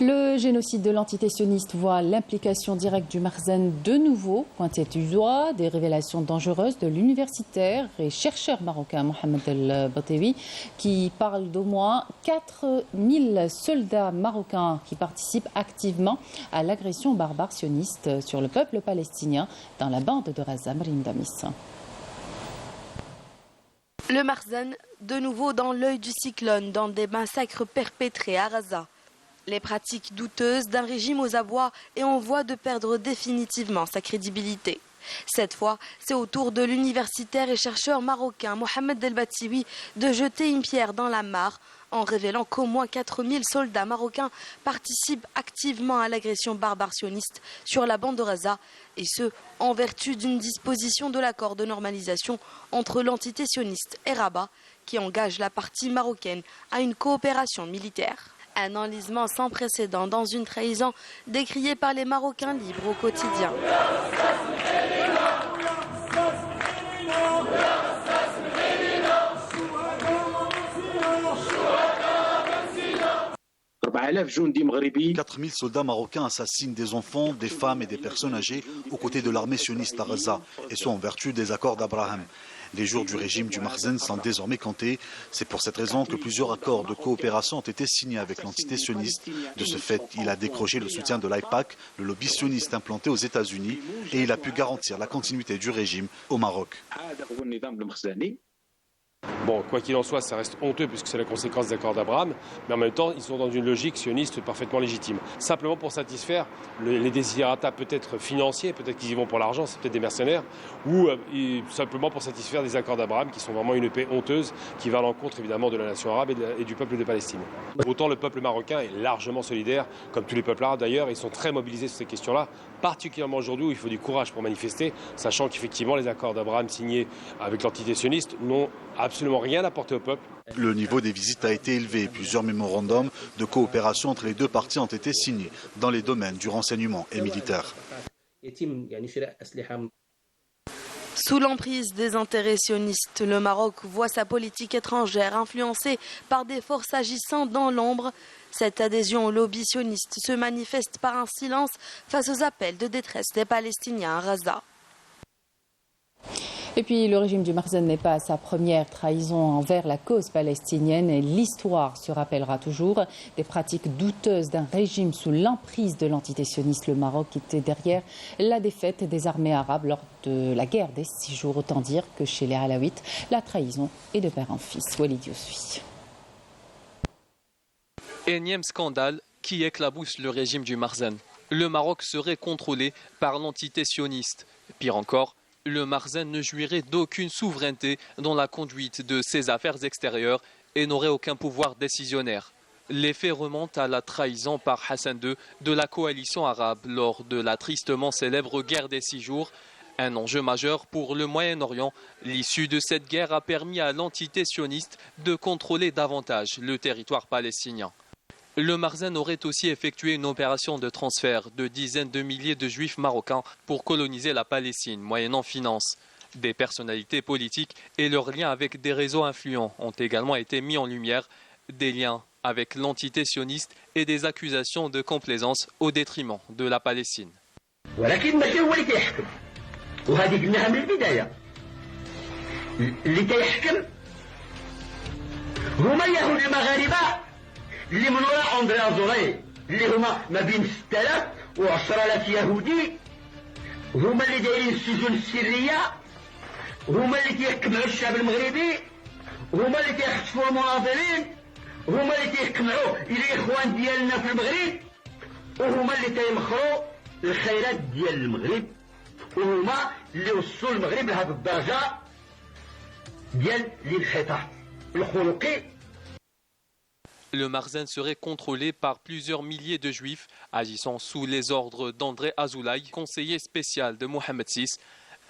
Le génocide de l'entité sioniste voit l'implication directe du Marzen de nouveau pointée du doigt. Des révélations dangereuses de l'universitaire et chercheur marocain Mohamed El Batewi qui parle d'au moins 4000 soldats marocains qui participent activement à l'agression barbare sioniste sur le peuple palestinien dans la bande de Gaza. Marine Damis. Le Marzen, de nouveau dans l'œil du cyclone, dans des massacres perpétrés à Gaza. Les pratiques douteuses d'un régime aux abois est en voie de perdre définitivement sa crédibilité. Cette fois, c'est au tour de l'universitaire et chercheur marocain Mohamed El Batewi de jeter une pierre dans la mare en révélant qu'au moins 4000 soldats marocains participent activement à l'agression barbare sioniste sur la bande de Gaza, et ce, en vertu d'une disposition de l'accord de normalisation entre l'entité sioniste et Rabat qui engage la partie marocaine à une coopération militaire. Un enlisement sans précédent dans une trahison décriée par les Marocains libres au quotidien. « 4000 soldats marocains assassinent des enfants, des femmes et des personnes âgées aux côtés de l'armée sioniste à Gaza, et ce en vertu des accords d'Abraham. Les jours du régime du Marzen sont désormais comptés. C'est pour cette raison que plusieurs accords de coopération ont été signés avec l'entité sioniste. De ce fait, il a décroché le soutien de l'AIPAC, le lobby sioniste implanté aux États-Unis, et il a pu garantir la continuité du régime au Maroc. Bon, quoi qu'il en soit, ça reste honteux puisque c'est la conséquence des accords d'Abraham, mais en même temps, ils sont dans une logique sioniste parfaitement légitime. Simplement pour satisfaire les desiderata peut-être financiers, peut-être qu'ils y vont pour l'argent, c'est peut-être des mercenaires, ou simplement pour satisfaire des accords d'Abraham qui sont vraiment une paix honteuse, qui va à l'encontre évidemment de la nation arabe et du peuple de Palestine. Autant le peuple marocain est largement solidaire, comme tous les peuples arabes d'ailleurs, ils sont très mobilisés sur ces questions-là, particulièrement aujourd'hui où il faut du courage pour manifester, sachant qu'effectivement les accords d'Abraham signés avec l'entité sioniste n'ont absolument rien apporté au peuple. Le niveau des visites a été élevé. Plusieurs mémorandums de coopération entre les deux parties ont été signés dans les domaines du renseignement et militaire. Sous l'emprise des intérêts sionistes, le Maroc voit sa politique étrangère influencée par des forces agissant dans l'ombre. Cette adhésion au lobby sioniste se manifeste par un silence face aux appels de détresse des Palestiniens à Gaza. Et puis le régime du Marzen n'est pas à sa première trahison envers la cause palestinienne et l'histoire se rappellera toujours des pratiques douteuses d'un régime sous l'emprise de l'entité sioniste. Le Maroc était derrière la défaite des armées arabes lors de la guerre des 6 jours. Autant dire que chez les Alaouites, la trahison est de père en fils. Walid Yousfi. Énième scandale qui éclabousse le régime du Marzen. Le Maroc serait contrôlé par l'entité sioniste. Pire encore, le Marzen ne jouirait d'aucune souveraineté dans la conduite de ses affaires extérieures et n'aurait aucun pouvoir décisionnaire. Les faits remontent à la trahison par Hassan II de la coalition arabe lors de la tristement célèbre guerre des 6 jours. Un enjeu majeur pour le Moyen-Orient. L'issue de cette guerre a permis à l'entité sioniste de contrôler davantage le territoire palestinien. Le Marzen aurait aussi effectué une opération de transfert de dizaines de milliers de juifs marocains pour coloniser la Palestine, moyennant finances. Des personnalités politiques et leurs liens avec des réseaux influents ont également été mis en lumière, des liens avec l'entité sioniste et des accusations de complaisance au détriment de la Palestine. اللي من وراء أندريا زوري اللي هما ما بين 6000 و10000 يهودي هما اللي دايرين السجون السرية هما اللي تيحكموا الشعب المغربي هما اللي تيخطفوا المناضلين هما اللي تيحكموا الإخوان ديالنا في المغرب وهما اللي تيمخروا الخيرات ديال المغرب وهما اللي وصلوا المغرب لهذه الدرجة ديال الانحطاط الخلقي. Le Marzen serait contrôlé par plusieurs milliers de juifs agissant sous les ordres d'André Azoulay, conseiller spécial de Mohamed VI.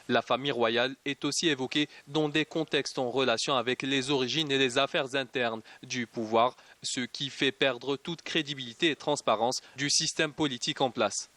La famille royale est aussi évoquée dans des contextes en relation avec les origines et les affaires internes du pouvoir, ce qui fait perdre toute crédibilité et transparence du système politique en place.